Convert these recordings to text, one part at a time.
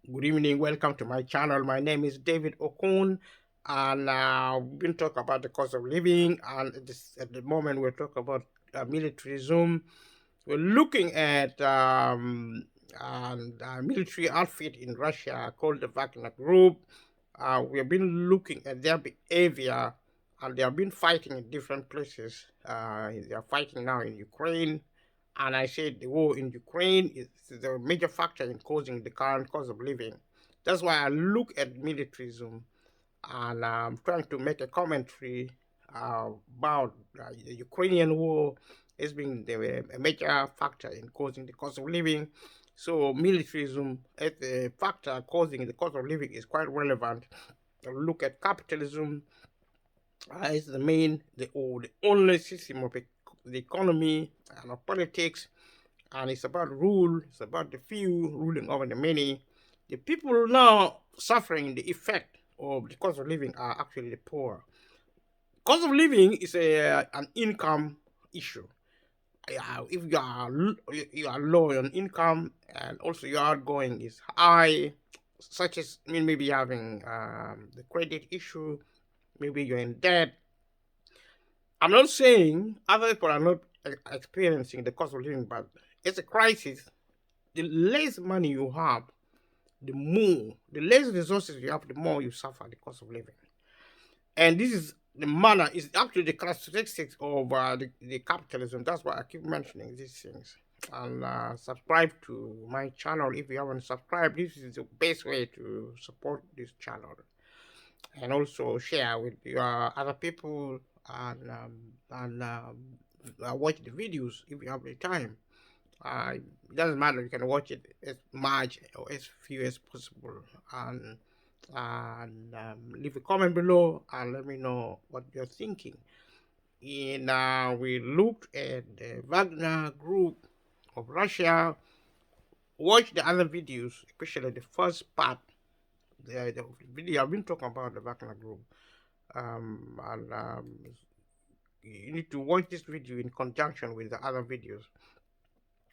Good evening, welcome to my channel. My name is David Okun, and we've been talking about the cost of living. And at the moment, we're talking about militarism. We're looking at military outfit in Russia called the Wagner Group. We have been looking at their behavior, and they have been fighting in different places. They are fighting now in Ukraine, and I said the war in Ukraine is the major factor in causing the current cost of living. That's why I look at militarism, and I'm trying to make a commentary about the Ukrainian war as being a major factor in causing the cost of living. So militarism as a factor causing the cost of living is quite relevant. Look at capitalism as the only system of the economy and of politics, and it's about rule. It's about the few ruling over the many. The people now suffering the effect of the cost of living are actually the poor. Cost of living is an income issue. If you are low on income and also your outgoing is high, such as maybe having the credit issue, maybe you're in debt. I'm not saying other people are not experiencing the cost of living, but it's a crisis. The less money you have, the less resources you have, the more you suffer the cost of living. And this is the manner, is actually the characteristics of the capitalism. That's why I keep mentioning these things. And subscribe to my channel if you haven't subscribed. This is the best way to support this channel. And also share with your other people and watch the videos if you have the time. It doesn't matter. You can watch it as much or as few as possible, and leave a comment below and let me know what you're thinking. And we looked at the Wagner Group of Russia. Watch the other videos, especially the first part. The video I've been talking about the Wagner Group, and you need to watch this video in conjunction with the other videos.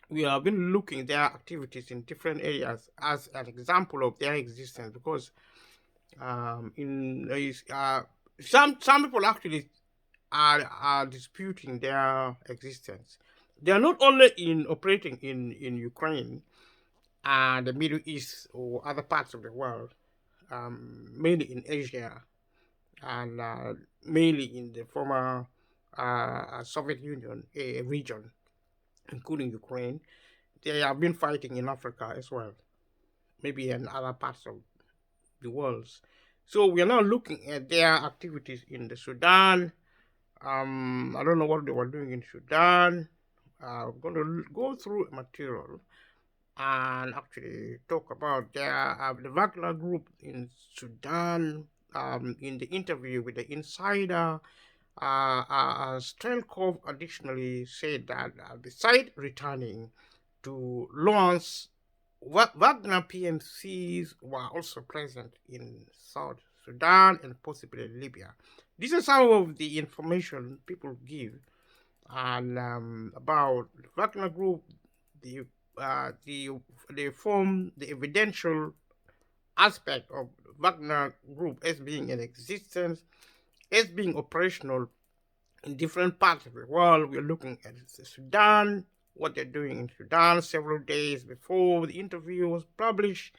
We have been looking at their activities in different areas as an example of their existence, because in some people actually are disputing their existence. They are not only in operating in Ukraine and the Middle East or other parts of the world, mainly in Asia and mainly in the former Soviet Union region, including Ukraine. They have been fighting in Africa as well, maybe in other parts of the world. So we are now looking at their activities in the Sudan. I don't know what they were doing in Sudan. I'm going to go through material and actually talk about the Wagner group in Sudan. In the interview with the insider, Strelkov additionally said that beside returning to launch, Wagner PMCs were also present in South Sudan and possibly Libya. These are some of the information people give, and about the Wagner Group. The they form the evidential aspect of Wagner Group as being in existence, as being operational in different parts of the world. We're looking at Sudan, what they're doing in Sudan several days before the interview was published.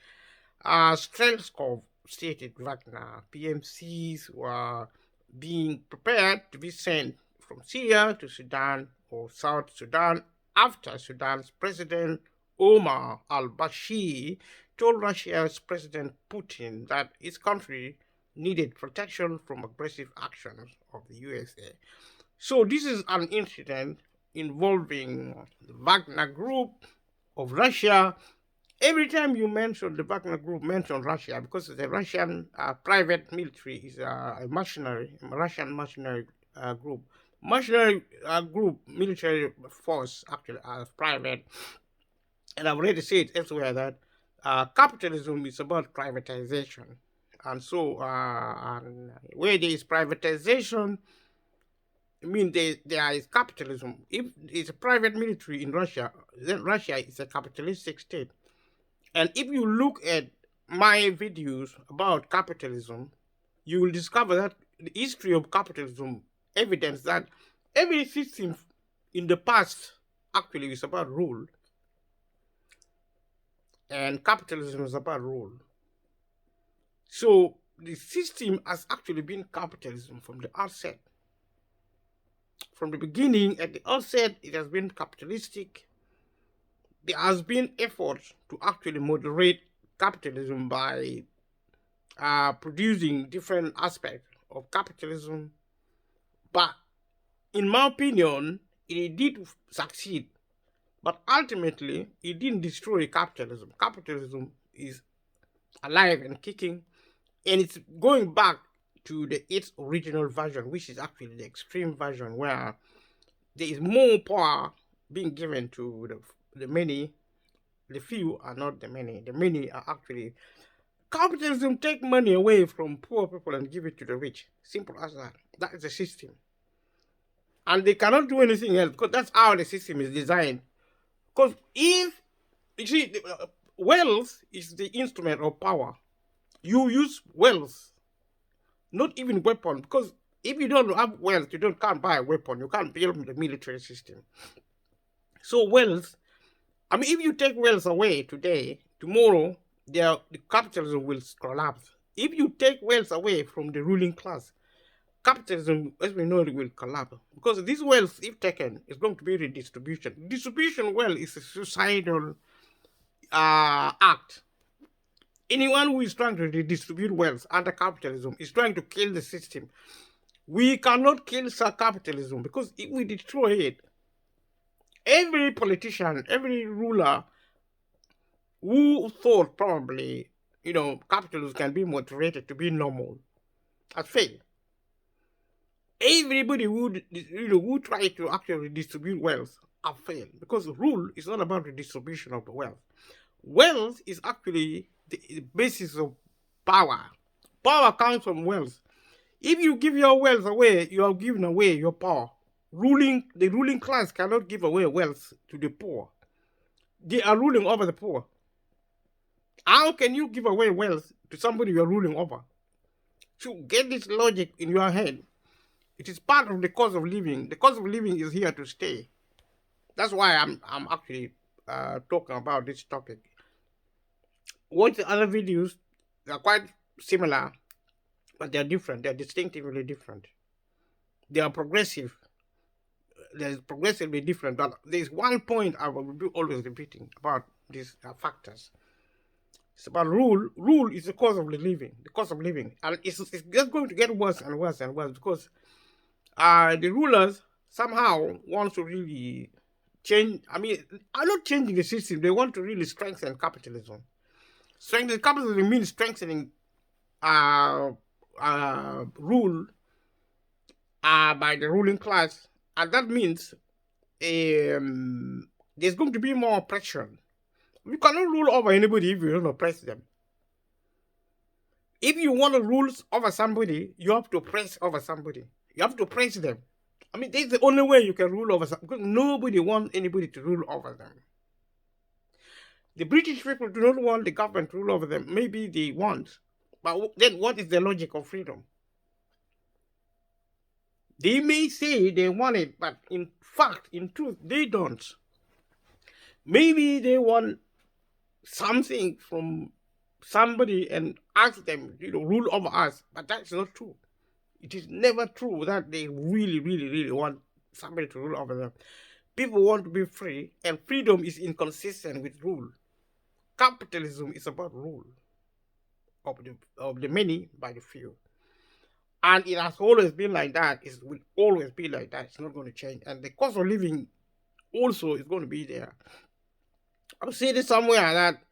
Strelskov stated Wagner PMCs were being prepared to be sent from Syria to Sudan or South Sudan after Sudan's President Omar al-Bashir told Russia's President Putin that his country needed protection from aggressive actions of the USA. So this is an incident involving the Wagner Group of Russia. Every time you mention the Wagner Group, mention Russia, because the Russian private military is a Russian mercenary group. Mercenary group, military force, actually, private. And I've already said elsewhere that capitalism is about privatization. And so, and where there is privatization, I mean, there is capitalism. If it's a private military in Russia, then Russia is a capitalistic state. And if you look at my videos about capitalism, you will discover that the history of capitalism evidence that every system in the past actually is about rule, and capitalism is about rule. So the system has actually been capitalism from the outset. From the beginning, at the outset, it has been capitalistic. There has been efforts to actually moderate capitalism by producing different aspects of capitalism. But in my opinion, it did succeed. But ultimately, it didn't destroy capitalism. Capitalism is alive and kicking, and it's going back to its original version, which is actually the extreme version, where there is more power being given to the many. The few are not the many. The many are actually capitalism. Take money away from poor people and give it to the rich. Simple as that. That is the system, and they cannot do anything else because that's how the system is designed. Because if you see, wealth is the instrument of power. You use wealth, not even weapon, because if you don't have wealth, you can't buy a weapon. You can't build the military system. So wealth, I mean, if you take wealth away today, tomorrow, the capitalism will collapse. If you take wealth away from the ruling class, capitalism, as we know, it will collapse. Because this wealth, if taken, is going to be redistribution. Distribution wealth is a suicidal act. Anyone who is trying to redistribute wealth under capitalism is trying to kill the system. We cannot kill capitalism because if we destroy it, every politician, every ruler who thought probably, capitalism can be moderated to be normal has failed. Everybody who try to actually redistribute wealth have failed because rule is not about redistribution of the wealth. Wealth is actually the basis of power. Power comes from wealth. If you give your wealth away, you are giving away your power. The ruling class cannot give away wealth to the poor. They are ruling over the poor. How can you give away wealth to somebody you are ruling over? So get this logic in your head. It is part of the cost of living. The cost of living is here to stay. That's why I'm actually talking about this topic. Watch the other videos. They are quite similar, but they are different. They are distinctively different. They are progressive. They're progressively different. But there's one point I will be always repeating about these factors. It's about rule. Rule is the cost of living. The cost of living, and it's just going to get worse and worse and worse because the rulers somehow want to really change. I mean, are not changing the system. They want to really strengthen capitalism. Strengthening capitalism means strengthening rule by the ruling class, and that means there's going to be more oppression. You cannot rule over anybody if you don't oppress them. If you want to rule over somebody, you have to oppress over somebody. You have to oppress them. I mean, that's the only way you can rule over somebody because nobody wants anybody to rule over them. The British people do not want the government to rule over them. Maybe they want. But then what is the logic of freedom? They may say they want it, but in fact, in truth, they don't. Maybe they want something from somebody and ask them, rule over us. But that's not true. It is never true that they really, really, really want somebody to rule over them. People want to be free, and freedom is inconsistent with rule. Capitalism is about rule of the many by the few. And it has always been like that. It will always be like that. It's not going to change. And the cost of living also is going to be there. I've seen it somewhere that,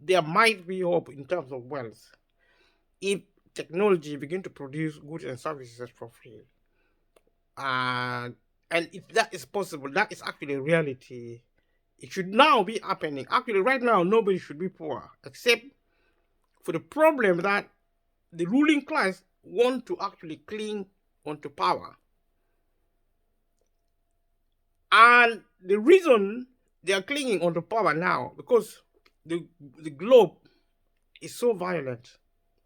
there might be hope in terms of wealth if technology begin to produce goods and services for free. And if that is possible, that is actually a reality. It should now be happening. Actually, right now, nobody should be poor, except for the problem that the ruling class want to actually cling onto power. And the reason they are clinging onto power now, because the globe is so violent.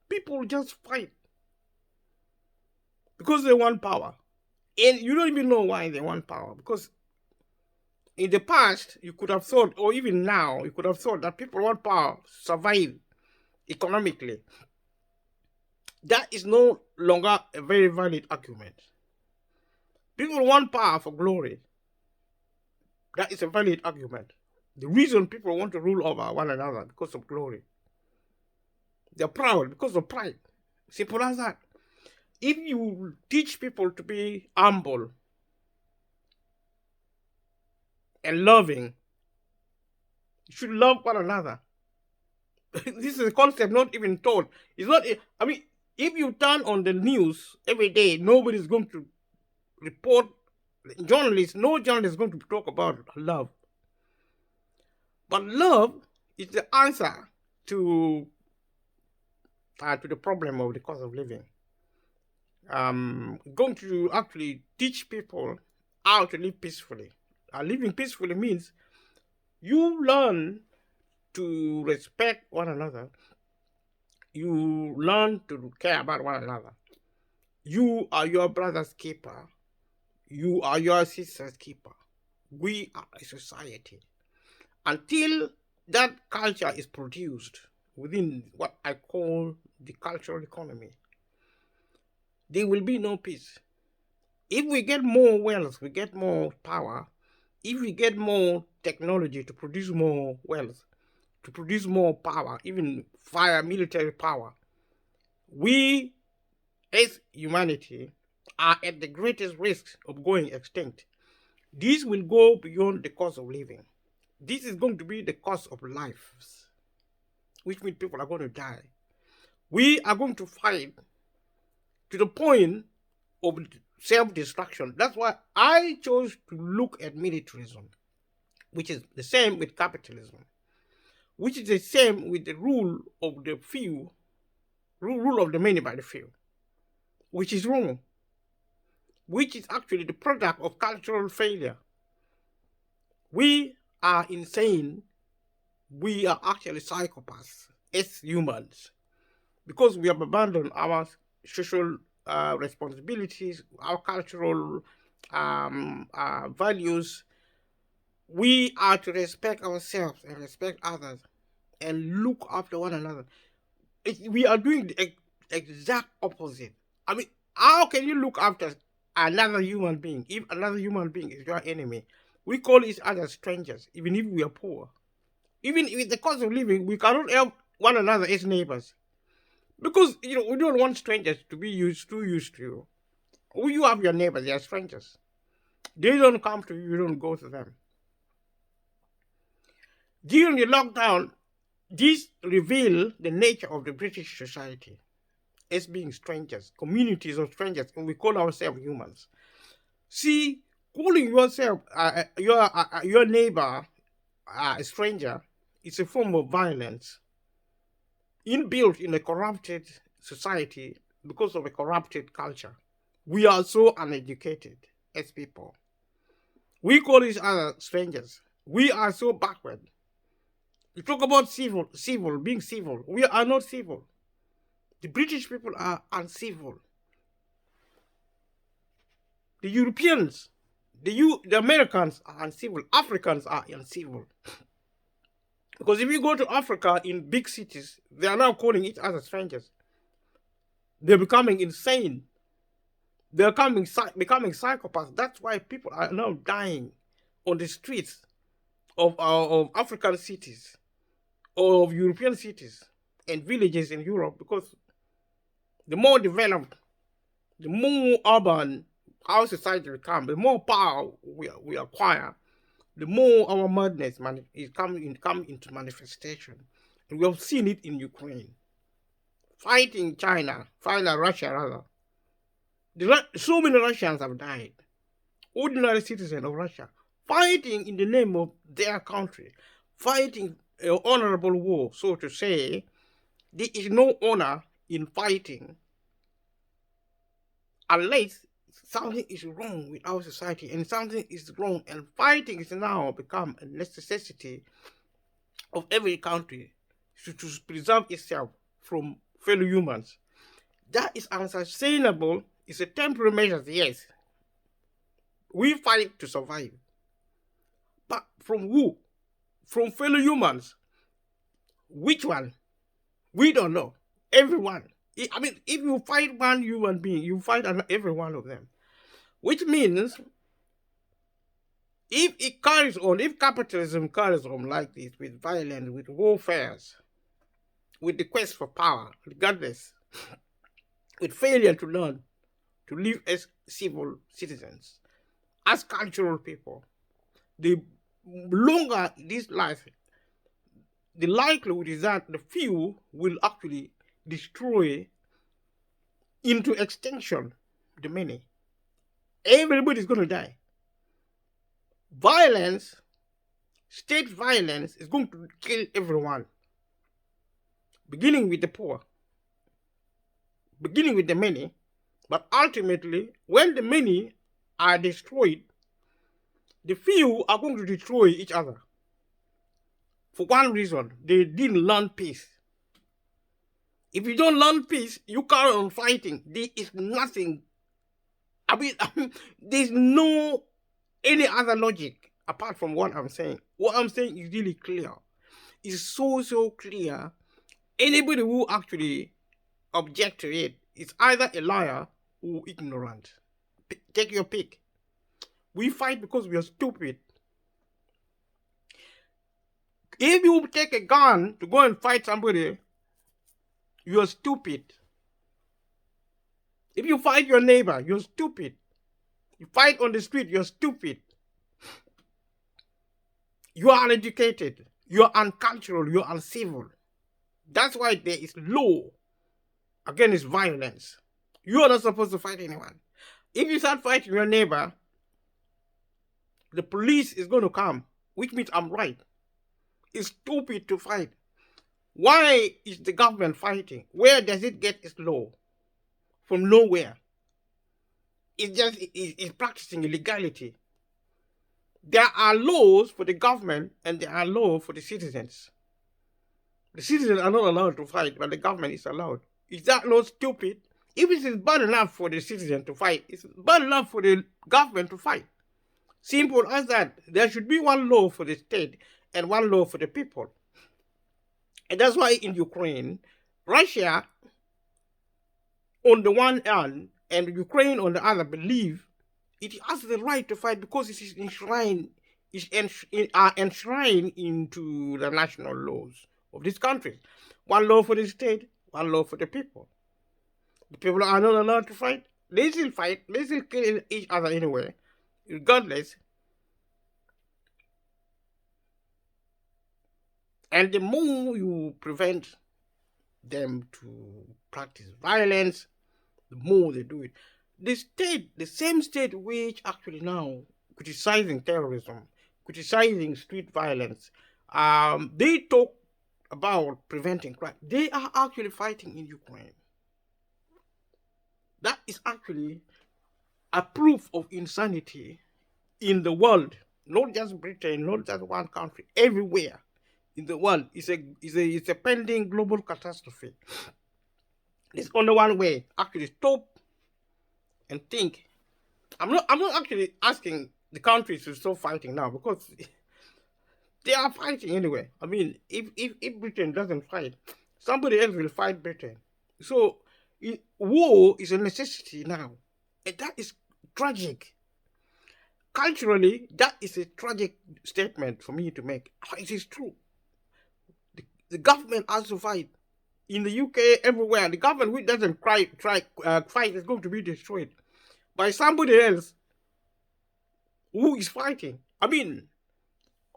People just fight because they want power. And you don't even know why they want power. Because in the past, you could have thought, or even now, you could have thought that people want power to survive economically. That is no longer a very valid argument. People want power for glory. That is a valid argument. The reason people want to rule over one another because of glory. They're proud because of pride. Simple as that. If you teach people to be humble and loving, you should love one another. This is a concept not even taught. It's not. I mean, if you turn on the news every day, nobody's going to report. Journalists, no journalist is going to talk about love. But love is the answer to the problem of the cost of living. Going to actually teach people how to live peacefully. Living peacefully means you learn to respect one another. You learn to care about one another. You are your brother's keeper. You are your sister's keeper. We are a society. Until that culture is produced within what I call the cultural economy, there will be no peace. If we get more wealth, we get more power. If we get more technology to produce more wealth, to produce more power, even via military power, we as humanity are at the greatest risk of going extinct. This will go beyond the cost of living. This is going to be the cost of lives, which means people are going to die. We are going to fight to the point of self-destruction. That's why I chose to look at militarism, which is the same with capitalism, which is the same with the rule of the few, rule of the many by the few, which is wrong, which is actually the product of cultural failure. We are insane. We are actually psychopaths as humans because we have abandoned our social responsibilities, our cultural values. We are to respect ourselves and respect others and look after one another. We are doing the exact opposite. I mean, how can you look after another human being if another human being is your enemy? We call each other strangers, even if we are poor. Even with the cost of living, we cannot help one another as neighbors. Because, we don't want strangers to be too used to you. When you have your neighbors, they are strangers. They don't come to you, you don't go to them. During the lockdown, this revealed the nature of the British society as being strangers, communities of strangers, and we call ourselves humans. See, calling yourself, your neighbor, a stranger, is a form of violence inbuilt in a corrupted society because of a corrupted culture. We are so uneducated as people. We call each other strangers. We are so backward. You talk about being civil. We are not civil. The British people are uncivil. The Europeans, the Americans are uncivil. Africans are uncivil. Because if you go to Africa in big cities, they are now calling each other strangers. They're becoming insane. They're becoming psychopaths. That's why people are now dying on the streets of African cities, or of European cities and villages in Europe, because the more developed, the more urban our society becomes, the more power we acquire, the more our madness is come into manifestation. And we have seen it in Ukraine. Fighting Russia rather. So many Russians have died. Ordinary citizens of Russia fighting in the name of their country, fighting an honorable war, so to say. There is no honor in fighting unless something is wrong with our society, and something is wrong, and fighting is now become a necessity of every country. to preserve itself from fellow humans. That is unsustainable. It's a temporary measure, yes. We fight to survive. But from who? From fellow humans. Which one? We don't know. Everyone. I mean, if you fight one human being, you fight every one of them. Which means, if it carries on, if capitalism carries on like this, with violence, with warfares, with the quest for power, regardless, with failure to learn, to live as civil citizens, as cultural people, the longer this lasts, the likelihood is that the few will actually destroy into extinction the many. Everybody's going to die. Violence, state violence, is going to kill everyone, beginning with the poor, beginning with the many, but ultimately, when the many are destroyed, the few are going to destroy each other. For one reason, they didn't learn peace. If you don't learn peace, you carry on fighting. There is nothing. I mean there's no any other logic apart from what I'm saying. What I'm saying is really clear. It's so clear. Anybody who actually object to it is either a liar or ignorant. Take your pick. We fight because we are stupid. If you take a gun to go and fight somebody, you're stupid. If you fight your neighbor, you're stupid. You fight on the street, you're stupid. You are uneducated. You're uncultural. You're uncivil. That's why there is law against violence. You are not supposed to fight anyone. If you start fighting your neighbor, the police is going to come, which means I'm right. It's stupid to fight. Why is the government fighting? Where does it get its law? From nowhere. It's practicing illegality. There are laws for the government and there are laws for the citizens. The citizens are not allowed to fight, but the government is allowed. Is that not stupid? If it is bad enough for the citizen to fight, it's bad enough for the government to fight. Simple as that. There should be one law for the state and one law for the people. And that's why in Ukraine, Russia on the one hand and Ukraine on the other believe it has the right to fight because it is enshrined into the national laws of these countries. One law for the state, one law for the people. The people are not allowed to fight. They still fight. They still kill each other anyway, regardless. And the more you prevent them to practice violence, the more they do it. The state, the same state which actually now criticizing terrorism, criticizing street violence, they talk about preventing crime. They are actually fighting in Ukraine. That is actually a proof of insanity in the world, not just Britain, not just one country, everywhere in the world. It's a pending global catastrophe. There's only one way. Actually stop and think. I'm not actually asking the countries to stop fighting now because they are fighting anyway. I mean, if Britain doesn't fight, somebody else will fight Britain. So war is a necessity now. And that is tragic. Culturally, that is a tragic statement for me to make. It is true. The government has to fight. In the UK, everywhere, the government which doesn't fight is going to be destroyed by somebody else who is fighting. I mean,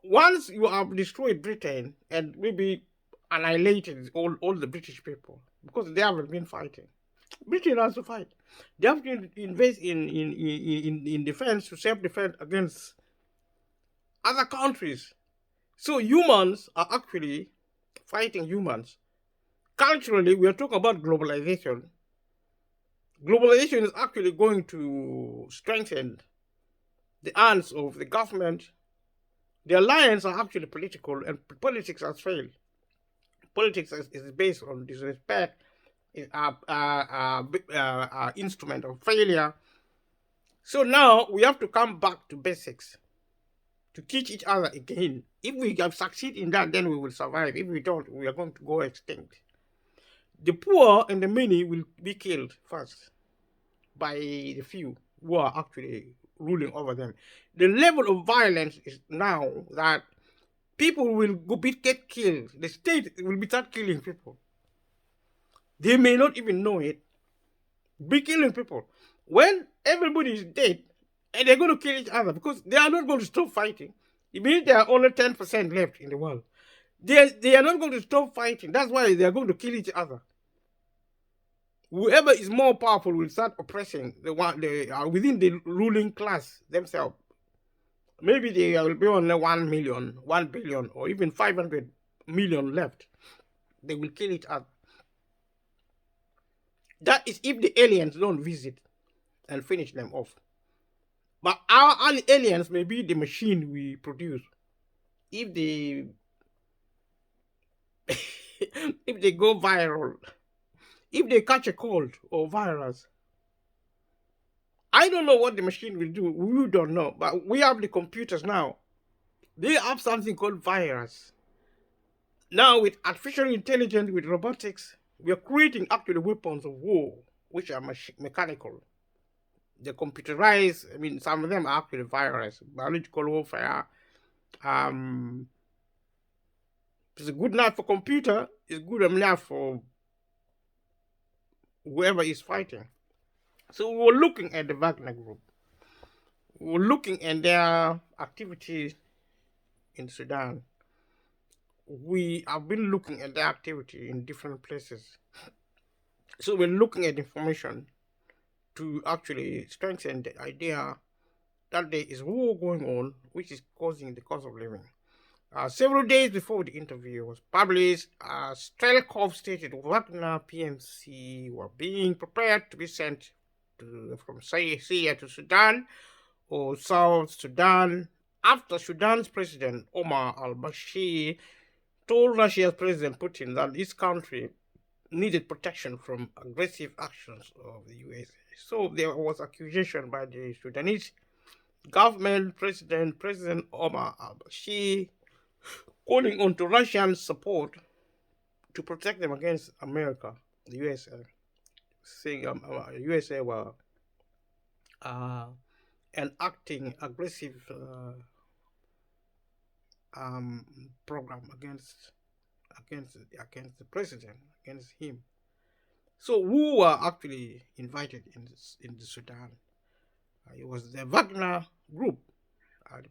once you have destroyed Britain and maybe annihilated all the British people because they haven't been fighting, Britain has to fight. They have to invest in defense to self-defend against other countries. So humans are actually fighting humans. Culturally, we are talking about globalization. Globalization is actually going to strengthen the arms of the government. The alliance are actually political, and politics has failed. Politics is based on disrespect, is instrument of failure. So now we have to come back to basics to teach each other again. If we have succeed in that, then we will survive. If we don't, we are going to go extinct. The poor and the many will be killed first by the few who are actually ruling over them. The level of violence is now that people will get killed. The state will be start killing people. They may not even know it. Be killing people. When everybody is dead, and they're going to kill each other because they are not going to stop fighting. It means there are only 10% left in the world. They are not going to stop fighting. That's why they are going to kill each other. Whoever is more powerful will start oppressing the one within the ruling class themselves. Maybe there will be only 1 million, 1 billion, or even 500 million left. They will kill each other. That is if the aliens don't visit and finish them off. But our aliens may be the machine we produce. If they if they go viral, if they catch a cold or virus, I don't know what the machine will do. We don't know. But we have the computers now. They have something called virus. Now with artificial intelligence, with robotics, we are creating actually weapons of war, which are mechanical. They're computerized. I mean, some of them are actually virus, biological warfare. It's good enough for computer. It's good enough for whoever is fighting. So we were looking at the Wagner Group. We were looking at their activities in Sudan. We have been looking at their activity in different places. So we're looking at information to actually strengthen the idea that there is war going on, which is causing the cost of living. Several days before the interview was published, Strelkov stated Wagner PMC were being prepared to be sent from Syria to Sudan or South Sudan after Sudan's president Omar al-Bashir told Russia's President Putin that this country needed protection from aggressive actions of the US. So there was accusation by the Sudanese government, President Omar al-Bashir, calling on to Russian support to protect them against America, the USA, saying USA were enacting aggressive program against the president, against him. So who were actually invited in the Sudan? It was the Wagner Group,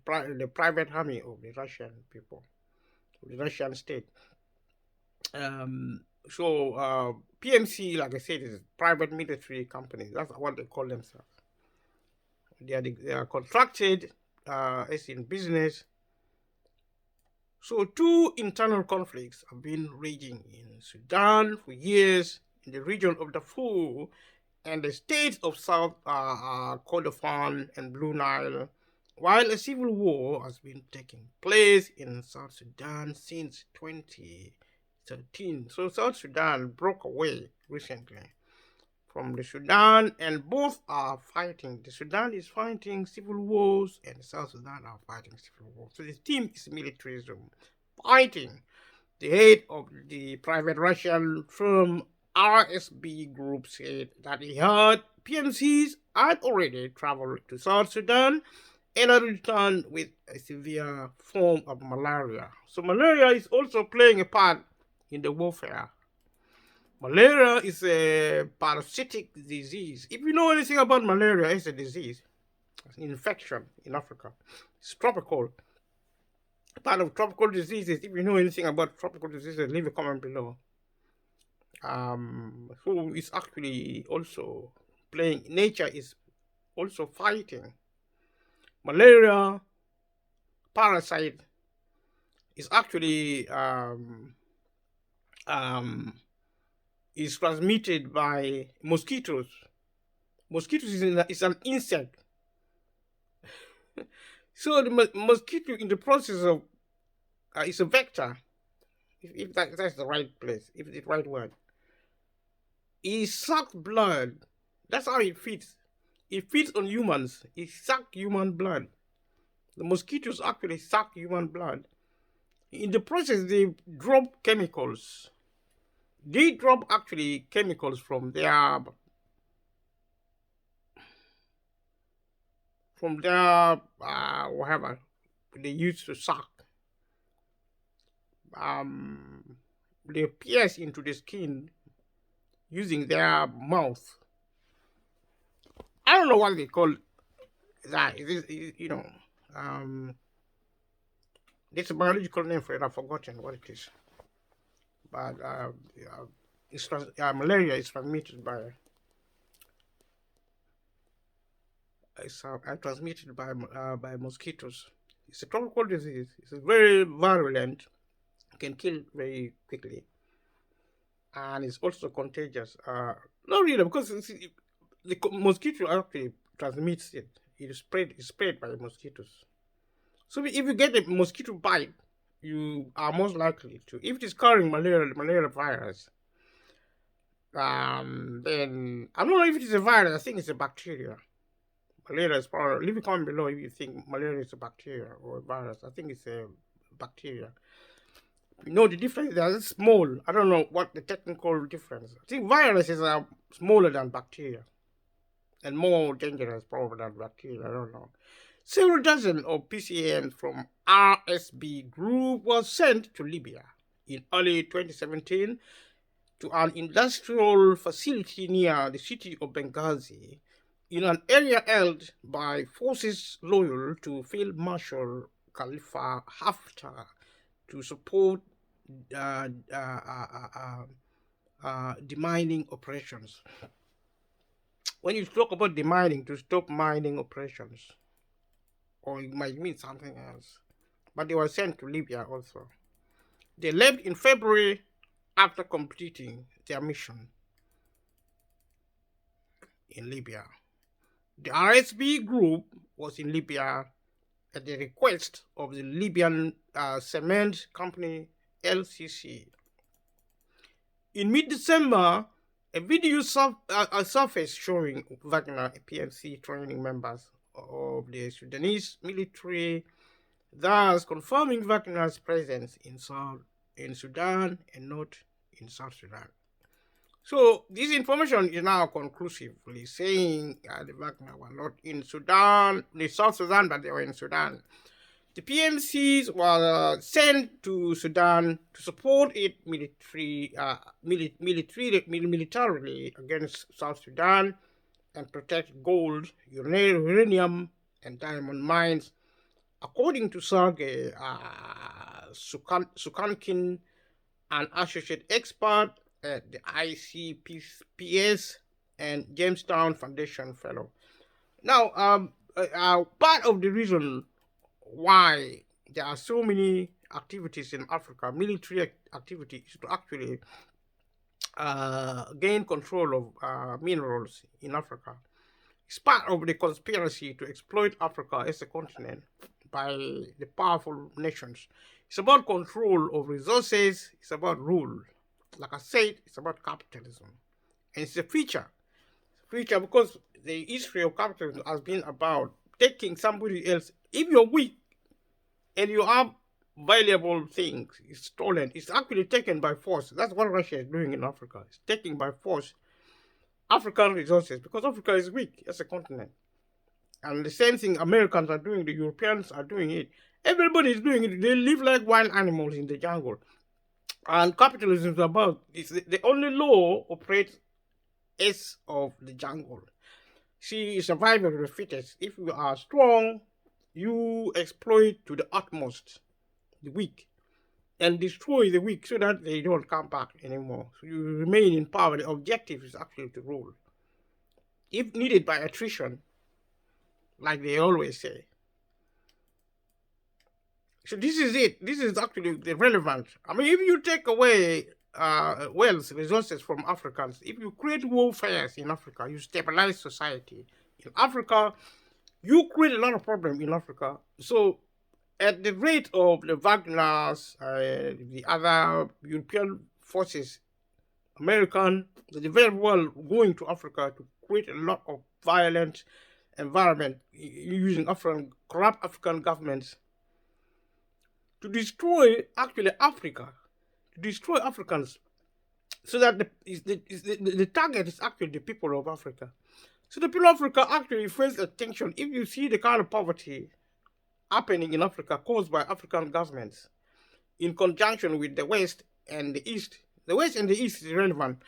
the private army of the Russian people, the Russian state. PMC, like I said, is a private military company. That's what they call themselves. They are contracted as in business. So two internal conflicts have been raging in Sudan for years, in the region of Darfur and the states of South Kordofan and Blue Nile, while a civil war has been taking place in South Sudan since 2013. So South Sudan broke away recently from the Sudan, and both are fighting. The Sudan is fighting civil wars, and South Sudan are fighting civil wars. So the theme is militarism, fighting. The head of the private Russian firm RSB Group said that he heard PMCs had already traveled to South Sudan and had returned with a severe form of malaria. So malaria is also playing a part in the warfare. Malaria is a parasitic disease. If you know anything about malaria, it's a disease. It's an infection in Africa. It's tropical. Part of tropical diseases. If you know anything about tropical diseases, leave a comment below. So it's actually also playing. Nature is also fighting. Malaria parasite is actually is transmitted by mosquitoes. Mosquitoes is an insect. So the mosquito in the process of is a vector if that's the right place, if it's the right word. He sucks blood. That's how it feeds. It feeds on humans. It sucks human blood. The mosquitoes actually suck human blood. In the process, they drop chemicals. They drop actually chemicals from their whatever they use to suck. Um, they pierce into the skin using their mouth. I don't know what they call that. Um, there's a biological name for it. I've forgotten what it is. But malaria is transmitted by mosquitoes. It's a tropical disease. It's very virulent. Can kill very quickly, and it's also contagious. Not really, because the mosquito actually transmits it. It's spread by the mosquitoes. So if you get a mosquito bite, you are most likely to. If it is carrying malaria virus, then I don't know if it is a virus. I think it's a bacteria. Malaria is probably. Leave a comment below if you think malaria is a bacteria or a virus. I think it's a bacteria. You know the difference? They are small. I don't know what the technical difference. I think viruses are smaller than bacteria and more dangerous probably than bacteria. I don't know. Several dozen of PCNs from RSB group was sent to Libya in early 2017 to an industrial facility near the city of Benghazi in an area held by forces loyal to Field Marshal Khalifa Haftar to support demining operations. When you talk about demining, to stop mining operations, or it might mean something else. But they were sent to Libya also. They left in February after completing their mission in Libya. The RSB group was in Libya at the request of the Libyan cement company LCC. In mid-December, a video surfaced showing Wagner PMC training members of the Sudanese military, thus confirming Wagner's presence in Sudan and not in South Sudan. So this information is now conclusively saying the Wagner were not in Sudan, the South Sudan, but they were in Sudan. The PMCs were sent to Sudan to support it militarily against South Sudan and protect gold, uranium, and diamond mines, according to Sergei Sukankin, an associate expert at the ICPS and Jamestown Foundation fellow. Now, part of the reason why there are so many activities in Africa, military activities, to actually gain control of minerals in Africa. It's part of the conspiracy to exploit Africa as a continent by the powerful nations. It's about control of resources. It's about rule. Like I said, it's about capitalism. And it's a feature. Because the history of capitalism has been about taking somebody else. If you're weak and you have valuable things, it's stolen. It's actually taken by force. That's what Russia is doing in Africa. It's taking by force African resources because Africa is weak as a continent. And the same thing Americans are doing, the Europeans are doing it. Everybody is doing it. They live like wild animals in the jungle. And capitalism is about, the only law operates as of the jungle. See, survival of the fittest. If you are strong, you exploit to the utmost the weak and destroy the weak so that they don't come back anymore. So you remain in power. The objective is actually to rule. If needed by attrition, like they always say. So this is it. This is actually the relevant. I mean, if you take away wealth, resources from Africans, if you create warfares in Africa, you stabilize society. In Africa, you create a lot of problems in Africa. So at the rate of the Wagners, the other European forces, American, the developed world going to Africa to create a lot of violent environment using corrupt African governments to destroy actually Africa, to destroy Africans, so that the target is actually the people of Africa. So the people of Africa actually face a tension. If you see the kind of poverty happening in Africa caused by African governments in conjunction with the West and the East, the West and the East is relevant.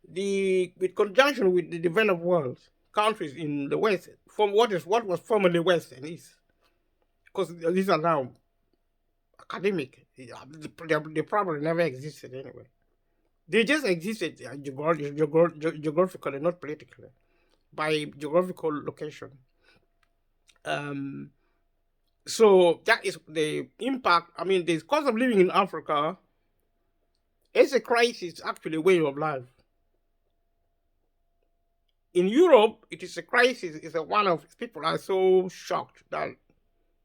With conjunction with the developed world, countries in the West, from what was formerly West and East, because these are now academic. They probably never existed anyway. They just existed geographically, not politically, by geographical location. So that is the impact. I mean, the cost of living in Africa is a crisis, actually, a way of life. In Europe, it is a crisis. It's one of people are so shocked that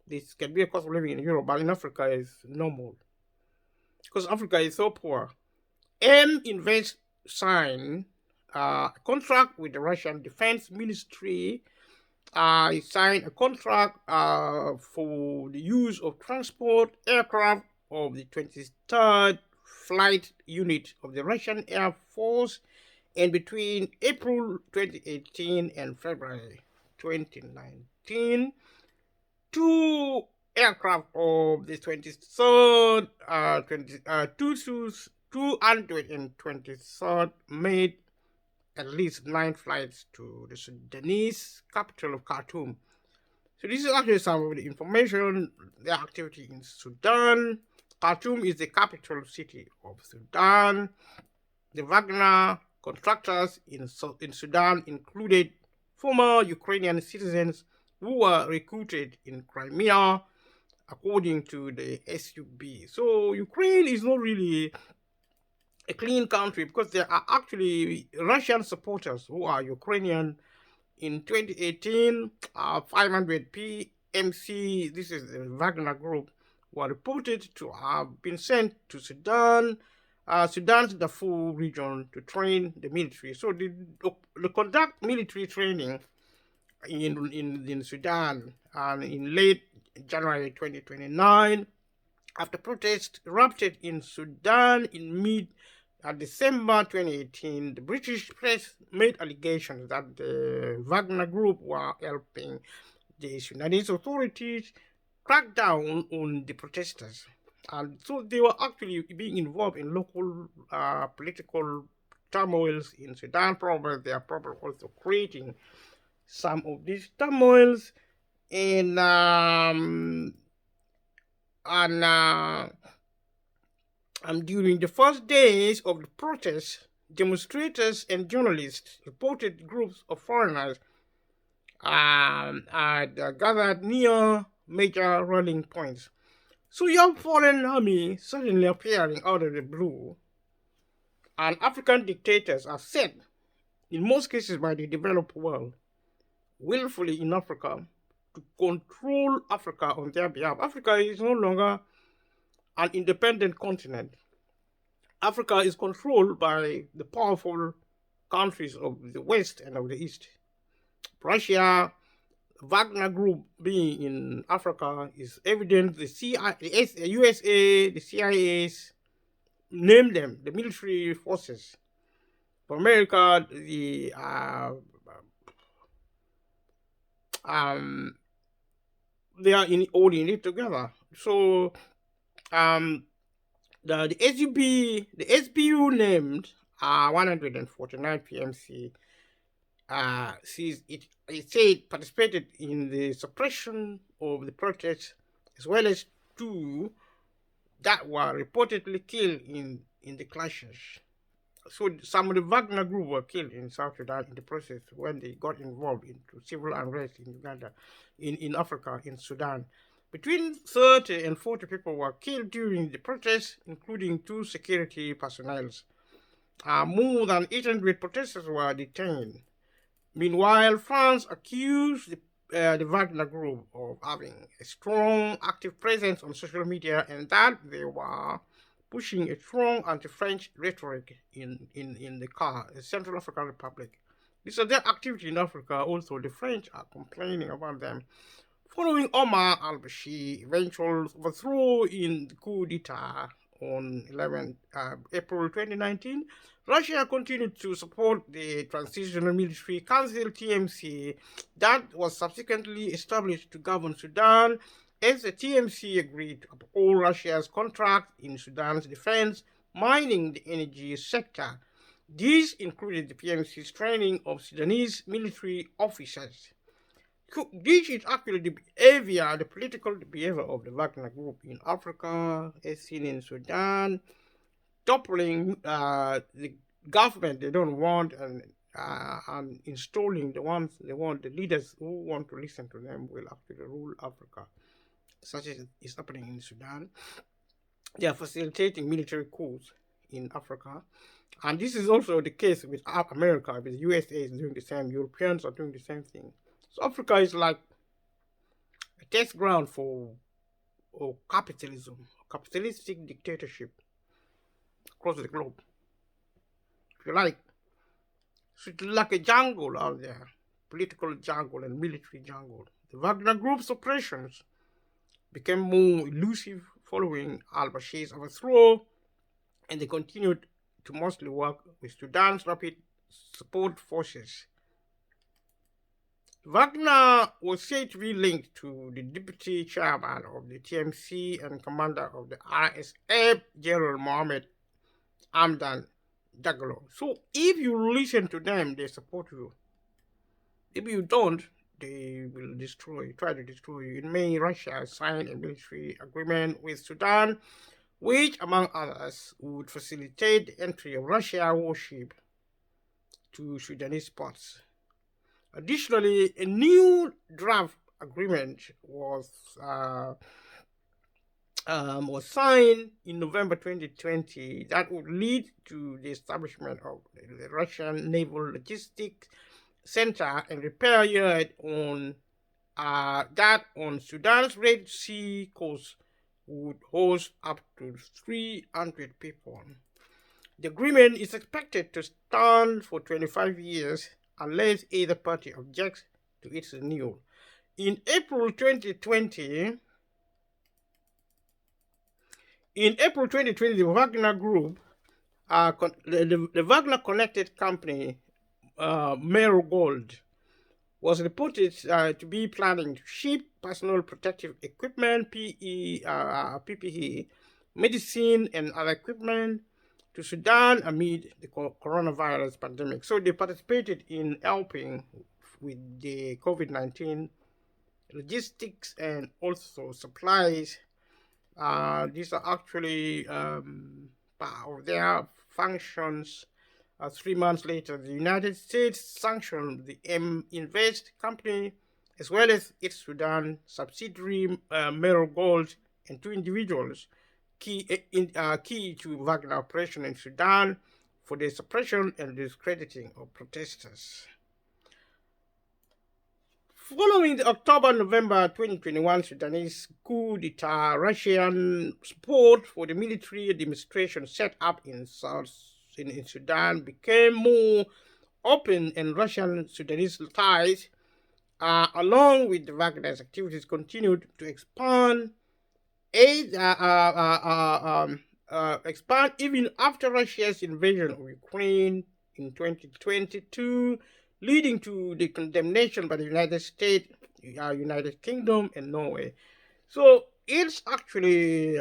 this can be a cost of living in Europe, but in Africa is normal because Africa is so poor. Invest signed a contract with the Russian Defense Ministry. He signed a contract for the use of transport aircraft of the 23rd Flight Unit of the Russian Air Force, and between April 2018 and February 2019, two aircraft of the 23rd, 223rd made at least 9 flights to the Sudanese capital of Khartoum. So this is actually some of the information, their activity in Sudan. Khartoum is the capital city of Sudan. The Wagner contractors in Sudan included former Ukrainian citizens who were recruited in Crimea, according to the SUB. So Ukraine is not really a clean country because there are actually Russian supporters who are Ukrainian. In 2018, 500 PMC, this is the Wagner group, were reported to have been sent to Sudan, Sudan's Darfur region to train the military. So they conduct military training in Sudan, and in late January 2029, after protests erupted in Sudan in December 2018, the British press made allegations that the Wagner group were helping the Sudanese authorities crack down on the protesters. And so they were actually being involved in local political turmoils in Sudan. Probably they are probably also creating some of these turmoils. During the first days of the protests, demonstrators and journalists reported groups of foreigners gathered near major rallying points. So you have foreign army suddenly appearing out of the blue, and African dictators are set, in most cases by the developed world, willfully in Africa to control Africa on their behalf. Africa is no longer an independent continent. Africa is controlled by the powerful countries of the West and of the East. Russia, Wagner Group being in Africa is evident. The USA, the CIAs, name them, the military forces. For America, they are all in it together. So the SBU named 149 PMC it said participated in the suppression of the protests, as well as 2 that were reportedly killed in the clashes. So some of the Wagner group were killed in South Sudan in the process when they got involved into civil unrest in Uganda, in Africa, in Sudan. Between 30 and 40 people were killed during the protests, including 2 security personnel. More than 800 protesters were detained. Meanwhile, France accused the the Wagner Group of having a strong, active presence on social media, and that they were pushing a strong anti-French rhetoric in the Central African Republic. This is their activity in Africa. Also, the French are complaining about them. Following Omar al-Bashir's eventual overthrow in the coup d'etat on 11 April 2019, Russia continued to support the Transitional Military Council (TMC) that was subsequently established to govern Sudan, as the TMC agreed to uphold Russia's contract in Sudan's defense, mining, the energy sector. This included the PMC's training of Sudanese military officers. This is actually the political behavior of the Wagner Group in Africa, as seen in Sudan, toppling the government they don't want, and installing the ones they want. The leaders who want to listen to them will actually rule Africa, such as is happening in Sudan. They are facilitating military coups in Africa. And this is also the case with America, with the USA is doing the same, Europeans are doing the same thing. So Africa is like a test ground for capitalism, capitalistic dictatorship across the globe. If you like, so it's like a jungle out there, political jungle and military jungle. The Wagner Group's operations became more elusive following al-Bashir's overthrow, and they continued to mostly work with Sudan's rapid support forces. Wagner was said to be linked to the deputy chairman of the TMC and commander of the RSF, General Mohammed Hamdan Dagalo. So if you listen to them, they support you. If you don't, they will try to destroy you. In May, Russia signed a military agreement with Sudan, which, among others, would facilitate the entry of Russian warship to Sudanese ports. Additionally, a new draft agreement was signed in November 2020 that would lead to the establishment of the Russian Naval Logistics Center and Repair Yard on Sudan's Red Sea coast would host up to 300 people. The agreement is expected to stand for 25 years unless either party objects to its renewal. In April 2020, the Wagner Group, the Wagner connected company, Gold, was reported to be planning to ship personal protective equipment, PPE, medicine, and other equipment to Sudan amid the coronavirus pandemic. So they participated in helping with the COVID-19 logistics and also supplies. These are actually part of their functions. 3 months later, the United States sanctioned the Invest company as well as its Sudan subsidiary Gold and 2 individuals key to Wagner operation in Sudan for the suppression and discrediting of protesters. Following the October-November 2021 Sudanese coup d'etat, Russian support for the military demonstration set up in Sudan became more open, and Russian-Sudanese ties, along with the Wagner's activities, continued to expand. Expand even after Russia's invasion of Ukraine in 2022, leading to the condemnation by the United States, United Kingdom, and Norway. So it's actually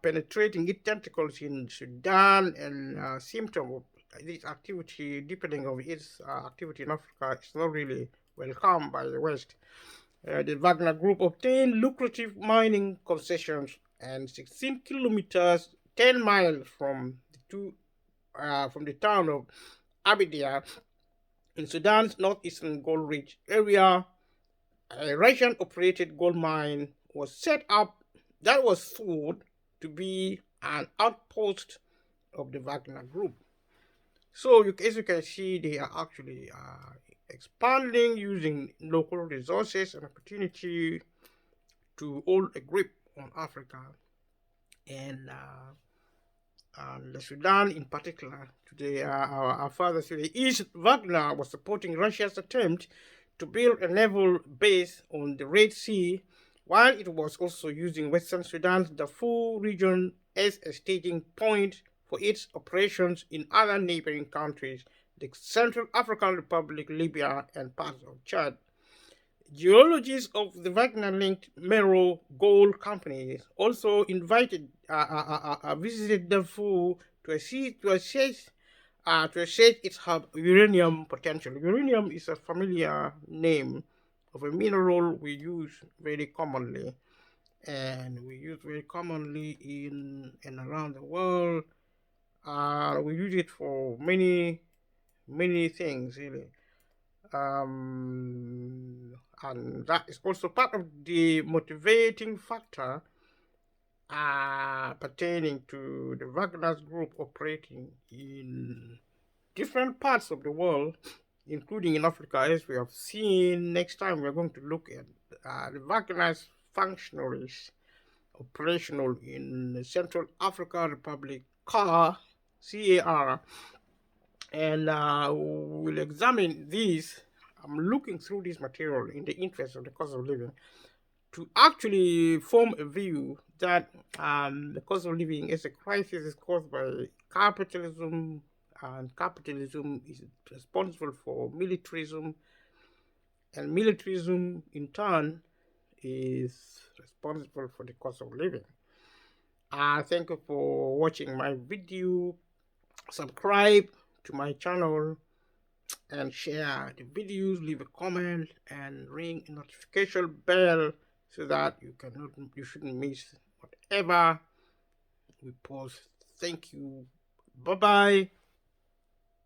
penetrating its tentacles in Sudan, and symptom of this activity, deepening of its activity in Africa, is not really welcomed by the West. The Wagner Group obtained lucrative mining concessions and 16 kilometers, 10 miles from the town of Abidia in Sudan's northeastern gold-rich area. A Russian-operated gold mine was set up that was thought to be an outpost of the Wagner Group. So as you can see, they are actually expanding using local resources and opportunity to hold a grip on Africa and the Sudan in particular. Today, our father said East Wagner was supporting Russia's attempt to build a naval base on the Red Sea, while it was also using Western Sudan's Darfur region as a staging point for its operations in other neighboring countries, the Central African Republic, Libya, and parts of Chad. Geologists of the Wagner-linked Mero Gold Company also visited Darfur to assess its uranium potential. Uranium is a familiar name of a mineral we use very commonly, and we use very commonly in and around the world. We use it for many things, really. And that is also part of the motivating factor pertaining to the Wagner's group operating in different parts of the world, including in Africa, as we have seen. Next time, we're going to look at the Wagner's functionaries operational in the Central African Republic, CAR, and we'll examine these. I'm looking through this material in the interest of the cost of living to actually form a view that the cost of living as a crisis is caused by capitalism, and capitalism is responsible for militarism, and militarism in turn is responsible for the cost of living. Thank you for watching my video. Subscribe to my channel and share the videos, leave a comment, and ring a notification bell so that you shouldn't miss whatever we post. Thank you. Bye bye.